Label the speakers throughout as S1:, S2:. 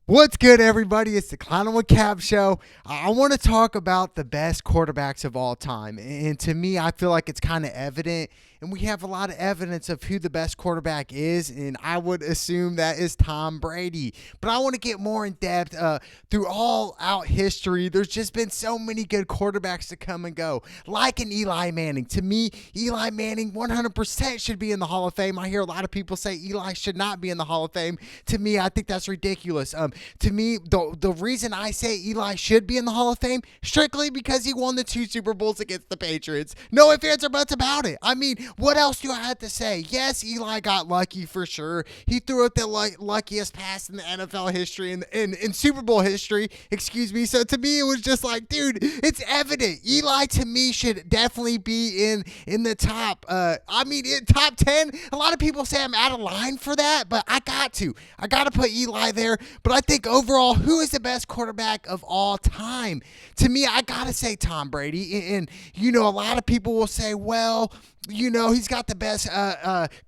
S1: What's good, everybody? It's the Clown with Cab show. I want to talk about the best quarterbacks of all time. And to me, I feel like it's kind of evident. And we have a lot of evidence of who the best quarterback is. And I would assume that is Tom Brady. But I want to get more in depth through all out history. There's just been so many good quarterbacks to come and go, like an Eli Manning. To me, Eli Manning 100% should be in the Hall of Fame. I hear a lot of people say Eli should not be in the Hall of Fame. To me, I think that's ridiculous. To me, the reason I say Eli should be in the Hall of Fame, strictly because he won the 2 Super Bowls against the Patriots. No ifs, ands, or buts about it. I mean, what else do I have to say? Yes, Eli got lucky for sure. He threw out the luckiest pass in the NFL history, in Super Bowl history, excuse me. So to me, it was just like, dude, it's evident. Eli, to me, should definitely be in the top, top 10. A lot of people say I'm out of line for that, but I got to put Eli there. But I think overall, who is the best quarterback of all time? To me, I got to say Tom Brady. And, a lot of people will say, well, he's got the best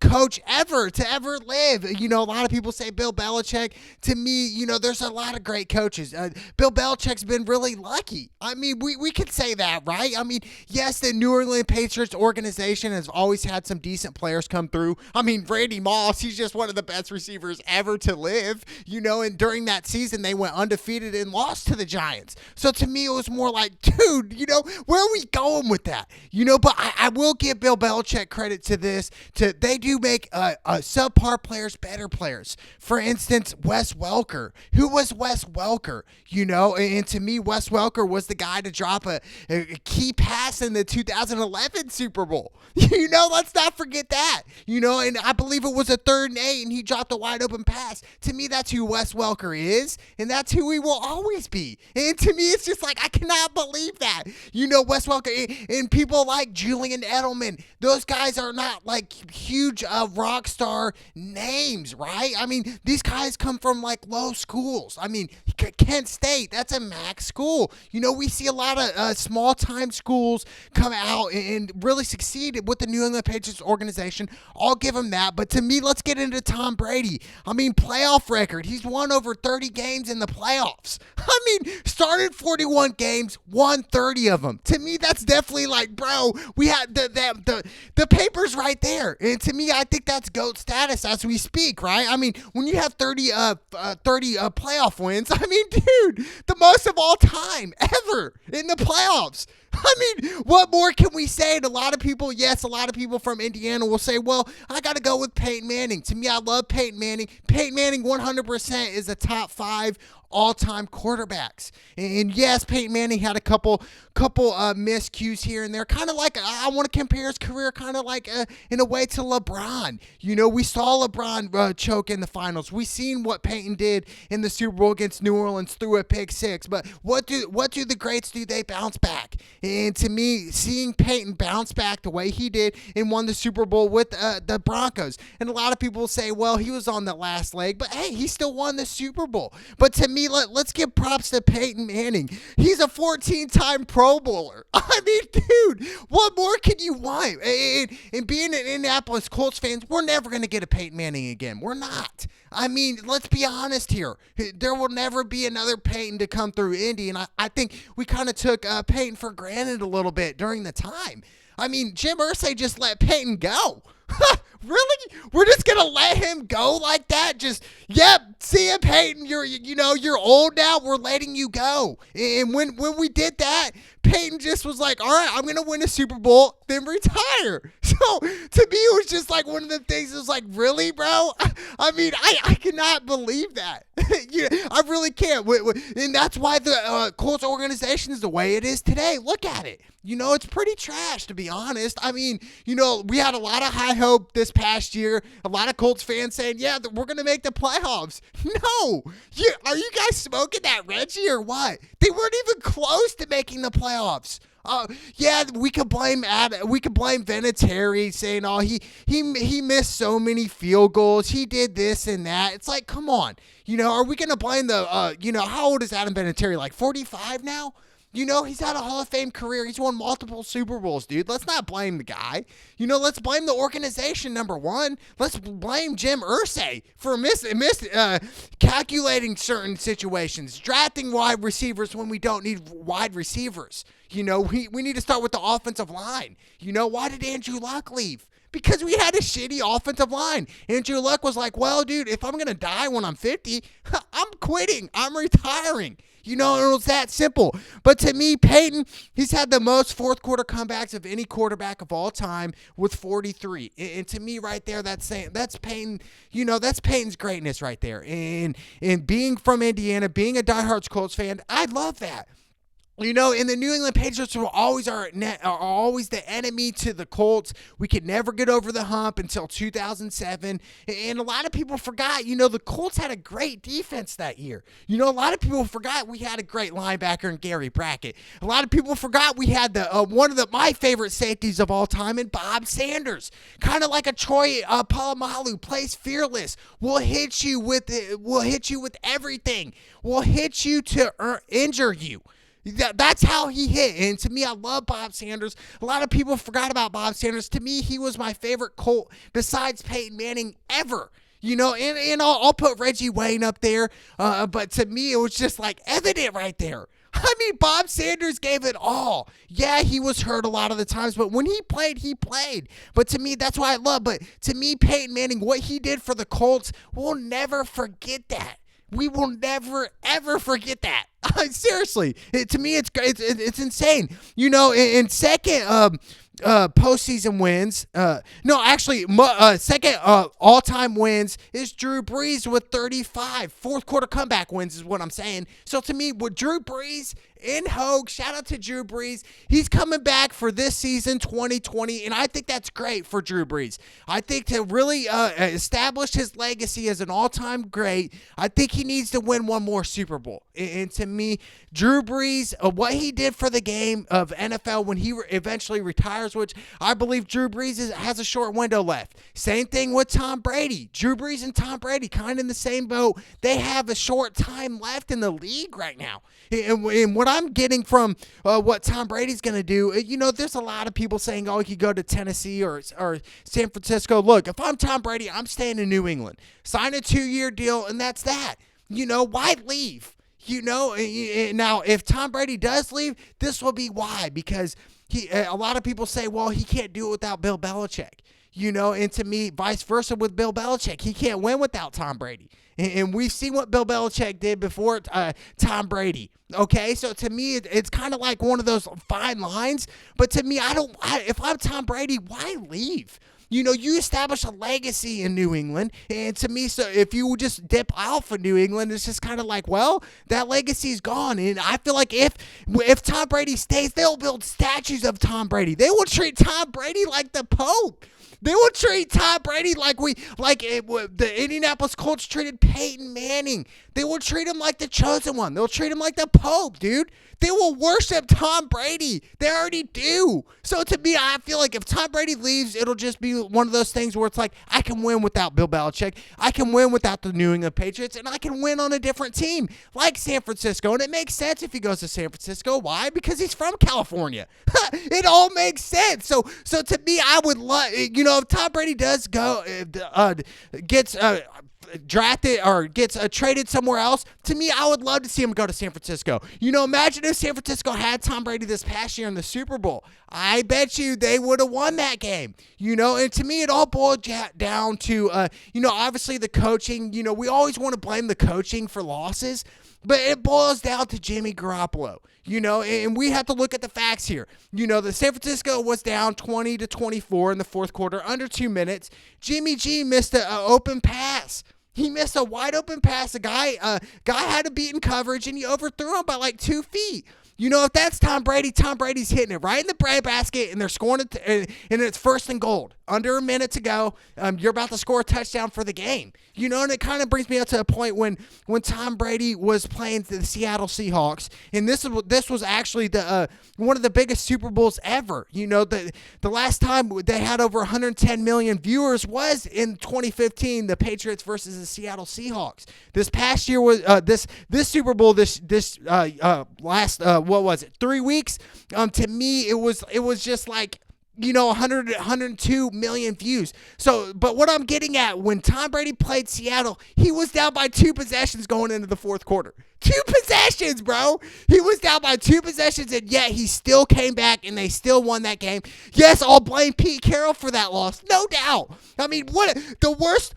S1: coach ever to ever live. A lot of people say Bill Belichick. To me, there's a lot of great coaches. Bill Belichick's been really lucky. I mean, we could say that, right? I mean, yes, the New England Patriots organization has always had some decent players come through. I mean, Randy Moss, he's just one of the best receivers ever to live, and during that season, they went undefeated and lost to the Giants. So to me, it was more like, dude, where are we going with that? But I will give Bill Belichick credit to this. They do make subpar players better players. For instance, Wes Welker. Who was Wes Welker? And to me, Wes Welker was the guy to drop a key pass in the 2011 Super Bowl. Let's not forget that. And I believe it was a 3rd and 8, and he dropped a wide open pass. To me, that's who Wes Welker is, and that's who he will always be. And to me, it's just like, I cannot believe that. Wes Welker, and people like Julian Edelman, those guys are not like huge rock star names, right? I mean, these guys come from like low schools. I mean, Kent State, that's a MAC school. We see a lot of small time schools come out and really succeed with the New England Patriots organization. I'll give him that. But to me, let's get into Tom Brady. I mean, playoff record. He's won over 30 games in the playoffs. I mean, started 41 games, won 30 of them. To me, that's definitely like, bro, we had the papers right there. And to me, I think that's GOAT status as we speak, right? I mean, when you have 30 playoff wins, I mean, dude, the most of all time ever in the playoffs. I mean, what more can we say? And a lot of people from Indiana will say, well, I got to go with Peyton Manning. To me, I love Peyton Manning. Peyton Manning 100% is a top 5 all-time quarterbacks. And yes, Peyton Manning had a couple miscues here and there. Kind of like, I want to compare his career kind of like in a way to LeBron. We saw LeBron choke in the finals. We seen what Peyton did in the Super Bowl against New Orleans through a pick 6. But what do the greats do? They bounce back. And to me, seeing Peyton bounce back the way he did and won the Super Bowl with the Broncos. And a lot of people say, well, he was on the last leg. But hey, he still won the Super Bowl. But to me, let's give props to Peyton Manning. He's a 14-time Pro Bowler. I mean, dude, what more can you want? And being an Indianapolis Colts fans, we're never going to get a Peyton Manning again. We're not. I mean, let's be honest here. There will never be another Peyton to come through Indy, and I think we kind of took Peyton for granted a little bit during the time. I mean, Jim Irsay just let Peyton go. Really? We're just gonna let him go like that? Just, yep, see ya, Peyton. You're old now. We're letting you go. And when we did that, Peyton just was like, all right, I'm gonna win a Super Bowl, then retire. So to me, it was just like one of the things. It was like, really, bro? I mean, I cannot believe that. I really can't. And that's why the Colts organization is the way it is today. Look at it. It's pretty trash, to be honest. I mean, we had a lot of high hope this past year. A lot of Colts fans saying, yeah, we're going to make the playoffs. No. Are you guys smoking that Reggie or what? They weren't even close to making the playoffs. Yeah, we could blame Vinatieri saying, oh, he missed so many field goals. He did this and that. It's like, come on. Are we going to blame how old is Adam Vinatieri? Like 45 now? He's had a Hall of Fame career. He's won multiple Super Bowls, dude. Let's not blame the guy. Let's blame the organization, number one. Let's blame Jim Irsay for calculating certain situations, drafting wide receivers when we don't need wide receivers. We need to start with the offensive line. Why did Andrew Luck leave? Because we had a shitty offensive line. Andrew Luck was like, well, dude, if I'm going to die when I'm 50, I'm quitting. I'm retiring. It was that simple. But to me, Peyton, he's had the most fourth quarter comebacks of any quarterback of all time with 43. And to me, right there, that's Peyton. That's Peyton's greatness right there. And being from Indiana, being a diehard Colts fan, I love that. And the New England Patriots were always are always the enemy to the Colts. We could never get over the hump until 2007. And a lot of people forgot, the Colts had a great defense that year. A lot of people forgot we had a great linebacker in Gary Brackett. A lot of people forgot we had one of my favorite safeties of all time in Bob Sanders. Kind of like a Troy Polamalu, plays fearless. We'll hit you with everything. We'll hit you to injure you. That's how he hit. And to me, I love Bob Sanders. A lot of people forgot about Bob Sanders. To me, he was my favorite Colt besides Peyton Manning ever. And I'll put Reggie Wayne up there. But to me, it was just like evident right there. I mean, Bob Sanders gave it all. Yeah, he was hurt a lot of the times, but when he played, he played. But to me, that's why I love. But to me, Peyton Manning, what he did for the Colts, we'll never forget that. We will never, ever forget that. Seriously, to me, it's insane. In second postseason wins, second all-time wins is Drew Brees with 35. Fourth quarter comeback wins is what I'm saying. So to me, with Drew Brees in Hogue, shout out to Drew Brees. He's coming back for this season, 2020, and I think that's great for Drew Brees. I think to really establish his legacy as an all-time great, I think he needs to win one more Super Bowl. And to me, Drew Brees, what he did for the game of NFL when he eventually retires, which I believe Drew Brees has a short window left. Same thing with Tom Brady. Drew Brees and Tom Brady kind of in the same boat. They have a short time left in the league right now. And what I'm getting from what Tom Brady's going to do, there's a lot of people saying, he could go to Tennessee or San Francisco. Look, if I'm Tom Brady, I'm staying in New England. Sign a 2-year deal, and that's that. Why leave? Now, if Tom Brady does leave, this will be why. Because a lot of people say, well, he can't do it without Bill Belichick. And to me, vice versa with Bill Belichick. He can't win without Tom Brady. And we've seen what Bill Belichick did before Tom Brady. Okay, so to me, it's kind of like one of those fine lines. But to me, if I'm Tom Brady, why leave? You establish a legacy in New England, and to me, so if you just dip out for New England, it's just kind of like, well, that legacy's gone. And I feel like if Tom Brady stays, they'll build statues of Tom Brady. They will treat Tom Brady like the Pope. They will treat Tom Brady like the Indianapolis Colts treated Peyton Manning. They will treat him like the chosen one. They'll treat him like the Pope, dude. They will worship Tom Brady. They already do. So to me, I feel like if Tom Brady leaves, it'll just be one of those things where it's like, I can win without Bill Belichick. I can win without the New England Patriots, and I can win on a different team like San Francisco. And it makes sense if he goes to San Francisco. Why? Because he's from California. It all makes sense. So to me, I would love, if Tom Brady does go, gets drafted or gets traded somewhere else, to me, I would love to see him go to San Francisco. Imagine if San Francisco had Tom Brady this past year in the Super Bowl. I bet you they would have won that game. And to me, it all boiled down to, obviously the coaching. We always want to blame the coaching for losses, but it boils down to Jimmy Garoppolo. And we have to look at the facts here. The San Francisco was down 20-24 in the fourth quarter, under 2 minutes. Jimmy G missed an open pass. He missed a wide open pass. A guy had a beaten coverage, and he overthrew him by like 2 feet. If that's Tom Brady's hitting it right in the bread basket, and they're scoring it, and it's first and goal. Under a minute to go, you're about to score a touchdown for the game. And it kind of brings me up to a point when Tom Brady was playing the Seattle Seahawks, and this was actually the one of the biggest Super Bowls ever. The last time they had over 110 million viewers was in 2015, the Patriots versus the Seattle Seahawks. This past year was this Super Bowl, this last what was it, 3 weeks? To me, it was just like, 102 million views. So, but what I'm getting at, when Tom Brady played Seattle, he was down by 2 possessions going into the fourth quarter. 2 possessions, bro. He was down by 2 possessions, and yet he still came back, and they still won that game. Yes, I'll blame Pete Carroll for that loss, no doubt. I mean, what the worst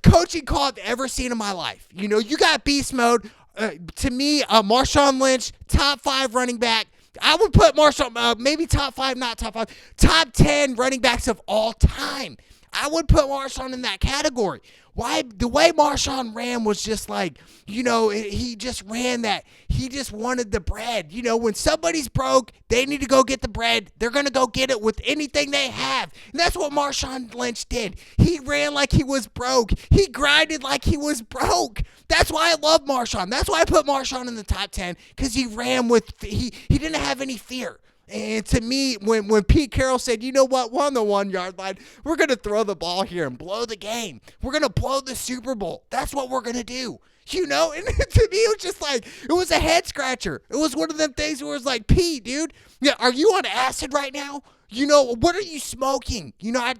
S1: coaching call I've ever seen in my life. You got beast mode. To me, Marshawn Lynch, top 5 running back. I would put Marshawn, maybe top 5, not top 5, top 10 running backs of all time. I would put Marshawn in that category. Why? The way Marshawn ran was just like, he just ran that. He just wanted the bread. When somebody's broke, they need to go get the bread. They're going to go get it with anything they have. And that's what Marshawn Lynch did. He ran like he was broke. He grinded like he was broke. That's why I love Marshawn. That's why I put Marshawn in the top 10, because he ran with, he didn't have any fear. And to me, when Pete Carroll said, you know what, we're on the 1 yard line, we're going to throw the ball here and blow the game. We're going to blow the Super Bowl. That's what we're going to do. And to me, it was just like, it was a head scratcher. It was one of them things where it was like, Pete, dude, are you on acid right now? What are you smoking? I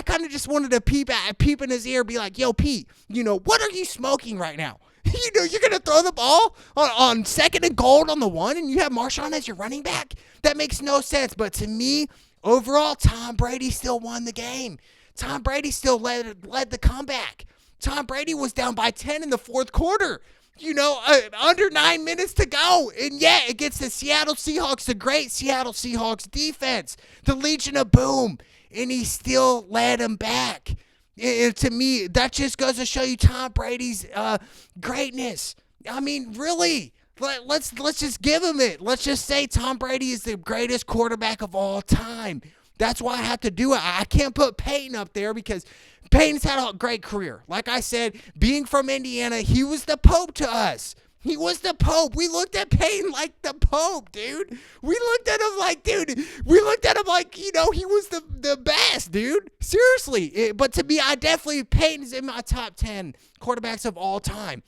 S1: kind of just wanted to peep in his ear, be like, yo, Pete, what are you smoking right now? You're going to throw the ball on 2nd and goal on the 1, and you have Marshawn as your running back? That makes no sense. But to me, overall, Tom Brady still won the game. Tom Brady still led the comeback. Tom Brady was down by 10 in the fourth quarter. Under 9 minutes to go. And yet, against the Seattle Seahawks, the great Seattle Seahawks defense, the Legion of Boom, and he still led them back. And to me, that just goes to show you Tom Brady's greatness. I mean, really, let's just give him it. Let's just say Tom Brady is the greatest quarterback of all time. That's why I have to do it. I can't put Peyton up there because Peyton's had a great career. Like I said, being from Indiana, he was the Pope to us. He was the Pope. We looked at Peyton like the Pope, dude. We looked at him like, he was the best, dude. Seriously. But to me, Peyton's in my top 10 quarterbacks of all time.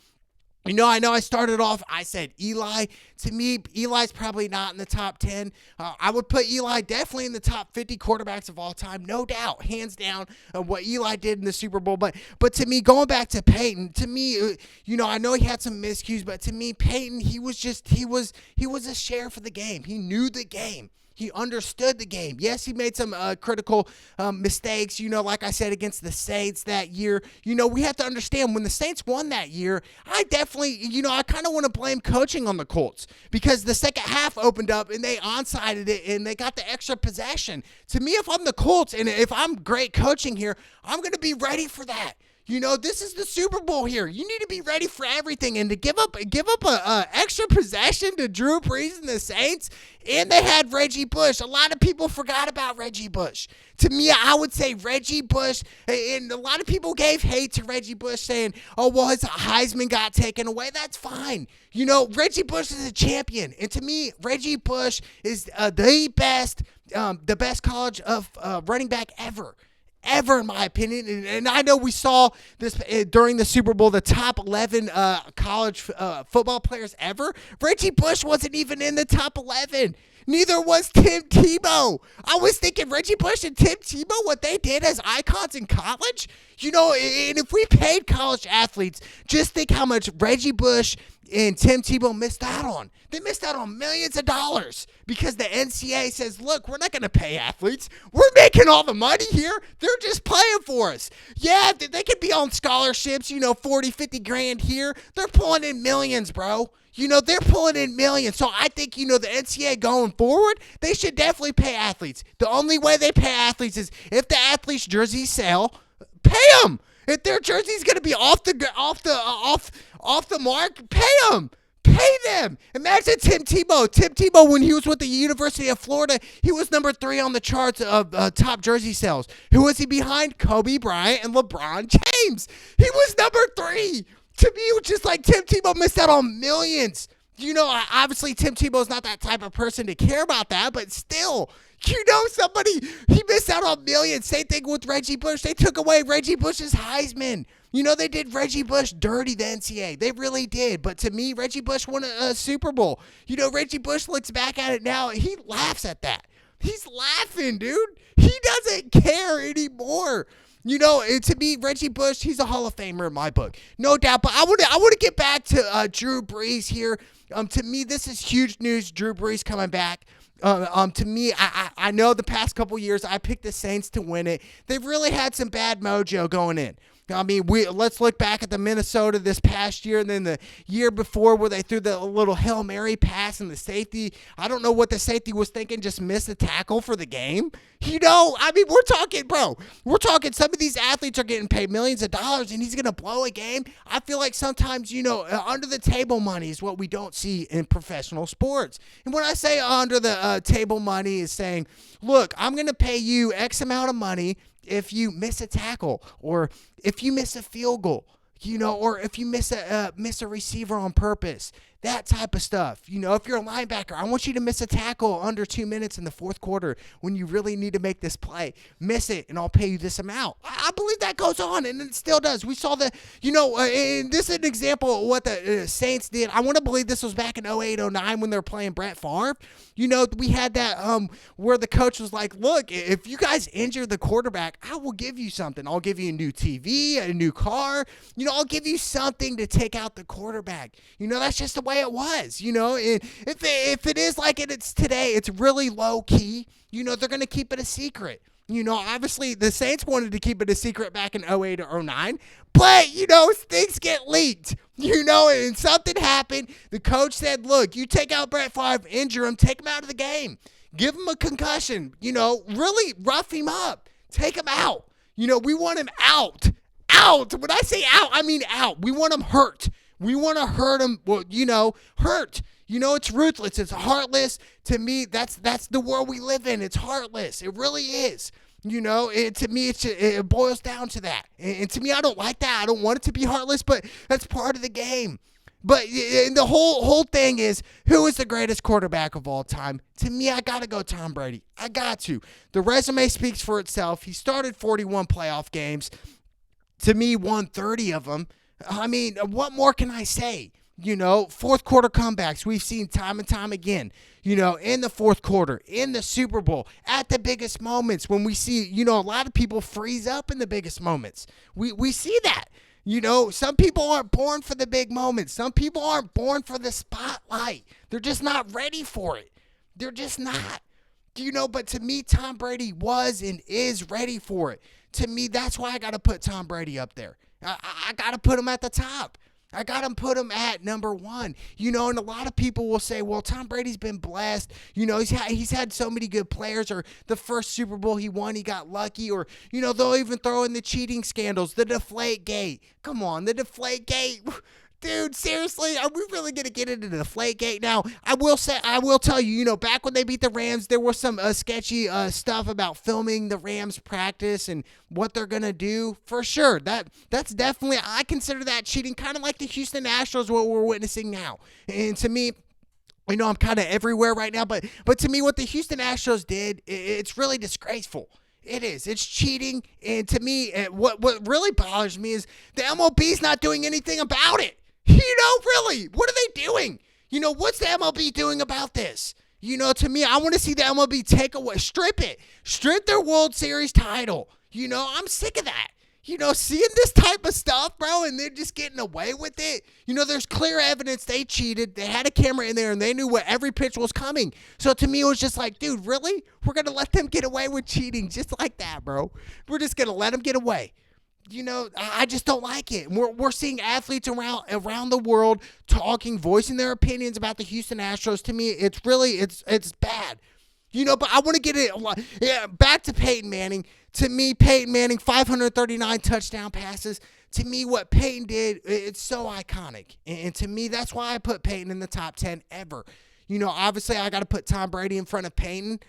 S1: I know I started off, I said Eli. To me, Eli's probably not in the top 10. I would put Eli definitely in the top 50 quarterbacks of all time, no doubt, hands down, what Eli did in the Super Bowl. But to me, going back to Peyton, to me, I know he had some miscues, but to me, Peyton, he was a share for the game. He knew the game. He understood the game. Yes, he made some critical mistakes, like I said, against the Saints that year. We have to understand, when the Saints won that year, I definitely, I kind of want to blame coaching on the Colts, because the second half opened up and they onsided it and they got the extra possession. To me, if I'm the Colts and if I'm great coaching here, I'm going to be ready for that. This is the Super Bowl here. You need to be ready for everything, and to give up a extra possession to Drew Brees and the Saints, and they had Reggie Bush. A lot of people forgot about Reggie Bush. To me, I would say Reggie Bush, and a lot of people gave hate to Reggie Bush, saying, oh, well, his Heisman got taken away. That's fine. Reggie Bush is a champion, and to me, Reggie Bush is the best college of running back ever, in my opinion. And I know we saw this during the Super Bowl, the top 11 college football players ever. Reggie Bush wasn't even in the top 11. Neither was Tim Tebow. I was thinking Reggie Bush and Tim Tebow, what they did as icons in college. And if we paid college athletes, just think how much Reggie Bush and Tim Tebow missed out on. They missed out on millions of dollars because the NCAA says, look, we're not going to pay athletes. We're making all the money here. They're just playing for us. Yeah, they could be on scholarships, 40, 50 grand here. They're pulling in millions, bro. They're pulling in millions. So I think, the NCAA going forward, they should definitely pay athletes. The only way they pay athletes is if the athletes' jerseys sell, pay them. If their jersey's going to be off the mark, pay them. Pay them. Imagine Tim Tebow. Tim Tebow, when he was with the University of Florida, he was number 3 on the charts of top jersey sales. Who was he behind? Kobe Bryant and LeBron James. He was number 3. To me, it was just like Tim Tebow missed out on millions. Obviously Tim Tebow's not that type of person to care about that, but still, he missed out on millions. Same thing with Reggie Bush. They took away Reggie Bush's Heisman. They did Reggie Bush dirty, the NCAA. They really did. But to me, Reggie Bush won a Super Bowl. Reggie Bush looks back at it now. He laughs at that. He's laughing, dude. He doesn't care anymore. To me, Reggie Bush, he's a Hall of Famer in my book, no doubt. But I want to get back to Drew Brees here. To me, this is huge news. Drew Brees coming back. To me, I know the past couple years I picked the Saints to win it. They've really had some bad mojo going in. Let's look back at the Minnesota this past year and then the year before where they threw the little Hail Mary pass and the safety. I don't know what the safety was thinking, just missed the tackle for the game. We're talking some of these athletes are getting paid millions of dollars and he's going to blow a game. I feel like sometimes, under the table money is what we don't see in professional sports. And when I say under the table money is saying, look, I'm going to pay you X amount of money if you miss a tackle or if you miss a field goal, or if you miss a receiver on purpose, that type of stuff. If you're a linebacker, I want you to miss a tackle under 2 minutes in the fourth quarter when you really need to make this play. Miss it, and I'll pay you this amount. I believe that goes on, and it still does. We saw and this is an example of what the Saints did. I want to believe this was back in 2008, 2009 when they were playing Brett Favre. We had that where the coach was like, look, if you guys injure the quarterback, I will give you something. I'll give you a new TV, a new car. I'll give you something to take out the quarterback. That's just the way it was. If it is like it's today, it's really low key. They're going to keep it a secret. Obviously the Saints wanted to keep it a secret back in 2008 or 2009, but, things get leaked, and something happened. The coach said, look, you take out Brett Favre, injure him, take him out of the game, give him a concussion, really rough him up, take him out. We want him out. When I say out, I mean out. We want him hurt. We want to hurt him, hurt. It's ruthless. It's heartless. To me, that's the world we live in. It's heartless. It really is. To me, it boils down to that. And to me, I don't like that. I don't want it to be heartless, but that's part of the game. But and the whole thing is, who is the greatest quarterback of all time? To me, I got to go Tom Brady. I got to. The resume speaks for itself. He started 41 playoff games. To me, won 30 of them. What more can I say? Fourth quarter comebacks we've seen time and time again, in the fourth quarter, in the Super Bowl, at the biggest moments when we see, a lot of people freeze up in the biggest moments. We see that. Some people aren't born for the big moments. Some people aren't born for the spotlight. They're just not ready for it. They're just not. But to me, Tom Brady was and is ready for it. To me, that's why I got to put Tom Brady up there. I got to put him at the top. I got to put him at number one. And a lot of people will say, well, Tom Brady's been blessed. He's had so many good players, or the first Super Bowl he won, he got lucky, or, they'll even throw in the cheating scandals, the Deflategate. Come on, the Deflategate. Dude, seriously, are we really going to get into the Deflategate now? I will tell you, back when they beat the Rams, there was some sketchy stuff about filming the Rams practice and what they're going to do. For sure, that's definitely, I consider that cheating, kind of like the Houston Astros, what we're witnessing now. And to me, I'm kind of everywhere right now, but to me, what the Houston Astros did, it's really disgraceful. It is. It's cheating. And to me, what really bothers me is the MLB's not doing anything about it. Really, what are they doing? What's the MLB doing about this? To me, I want to see the MLB strip their World Series title. I'm sick of that. Seeing this type of stuff, bro, and they're just getting away with it. There's clear evidence they cheated. They had a camera in there, and they knew what every pitch was coming. So to me, it was just like, dude, really? We're going to let them get away with cheating just like that, bro? We're just going to let them get away. I just don't like it. We're seeing athletes around the world voicing their opinions about the Houston Astros. To me, it's bad. But I want to get it back to Peyton Manning. To me, Peyton Manning, 539 touchdown passes. To me, what Peyton did, it's so iconic. And to me, that's why I put Peyton in the top 10 ever. Obviously, I got to put Tom Brady in front of Peyton.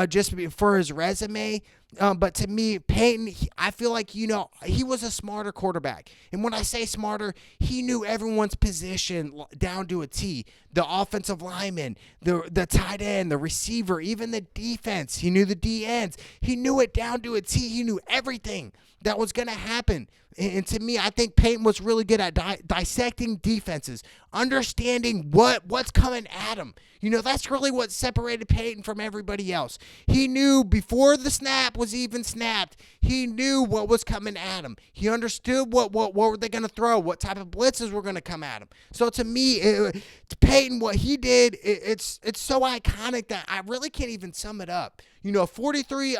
S1: Just for his resume, But to me, Peyton, I feel like, he was a smarter quarterback. And when I say smarter, he knew everyone's position down to a T. The offensive lineman, the tight end, the receiver, even the defense. He knew the D ends. He knew it down to a T. He knew everything that was going to happen. And to me, I think Peyton was really good at dissecting defenses, understanding what's coming at him. That's really what separated Peyton from everybody else. He knew before the snap was even snapped, he knew what was coming at him. He understood what were they going to throw, what type of blitzes were going to come at him. So to me, Peyton, what he did, it's so iconic that I really can't even sum it up. 43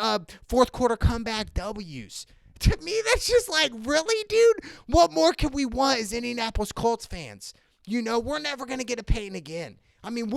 S1: fourth quarter comeback W's. To me, that's just like, really, dude? What more can we want as Indianapolis Colts fans? We're never going to get a Peyton again. I mean,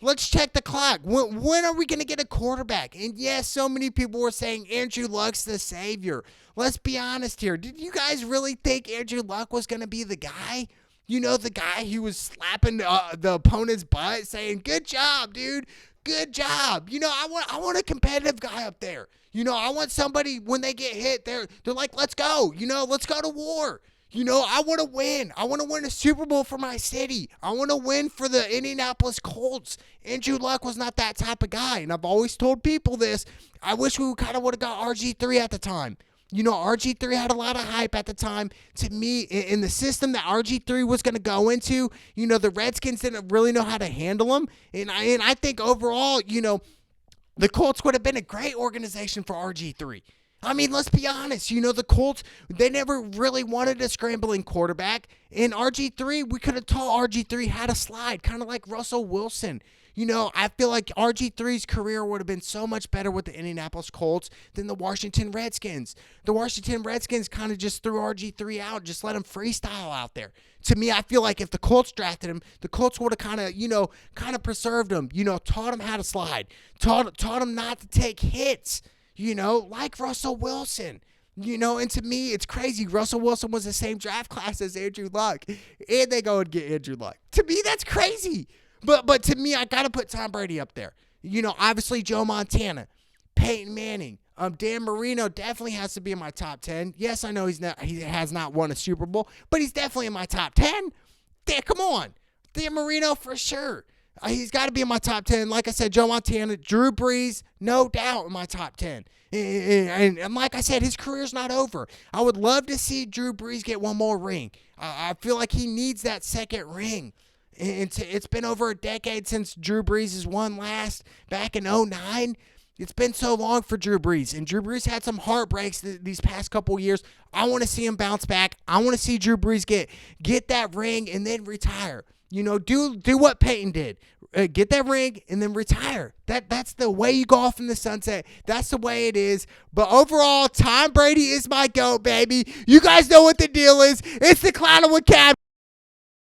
S1: let's check the clock. When are we going to get a quarterback? And yes, so many people were saying Andrew Luck's the savior. Let's be honest here. Did you guys really think Andrew Luck was going to be the guy? The guy who was slapping the opponent's butt saying, good job, dude. Good job. I want a competitive guy up there. I want somebody, when they get hit, they're like, let's go. Let's go to war. I want to win. I want to win a Super Bowl for my city. I want to win for the Indianapolis Colts. Andrew Luck was not that type of guy, and I've always told people this. I wish we kind of would have got RG3 at the time. RG3 had a lot of hype at the time. To me, in the system that RG3 was going to go into, the Redskins didn't really know how to handle him. And I think overall, the Colts would have been a great organization for RG3. I mean, let's be honest. The Colts, they never really wanted a scrambling quarterback. In RG3, we could have taught RG3 how to slide, kind of like Russell Wilson. I feel like RG3's career would have been so much better with the Indianapolis Colts than the Washington Redskins. The Washington Redskins kind of just threw RG3 out, just let him freestyle out there. To me, I feel like if the Colts drafted him, the Colts would have kind of preserved him, taught him how to slide, taught him not to take hits, like Russell Wilson. And to me, it's crazy. Russell Wilson was the same draft class as Andrew Luck, and they go and get Andrew Luck. To me, that's crazy. But to me, I got to put Tom Brady up there. Obviously Joe Montana, Peyton Manning, Dan Marino definitely has to be in my top 10. Yes, I know he has not won a Super Bowl, but he's definitely in my top 10. Come on. Dan Marino for sure. He's got to be in my top 10. Like I said, Joe Montana, Drew Brees, no doubt in my top 10. And like I said, his career's not over. I would love to see Drew Brees get one more ring. I feel like he needs that second ring. It's been over a decade since Drew Brees has won last, back in 2009. It's been so long for Drew Brees, and Drew Brees had some heartbreaks these past couple years. I want to see him bounce back. I want to see Drew Brees get that ring and then retire. Do what Peyton did. Get that ring and then retire. That's the way you go off in the sunset. That's the way it is. But overall, Tom Brady is my GOAT, baby. You guys know what the deal is. It's the Clownwood Cab.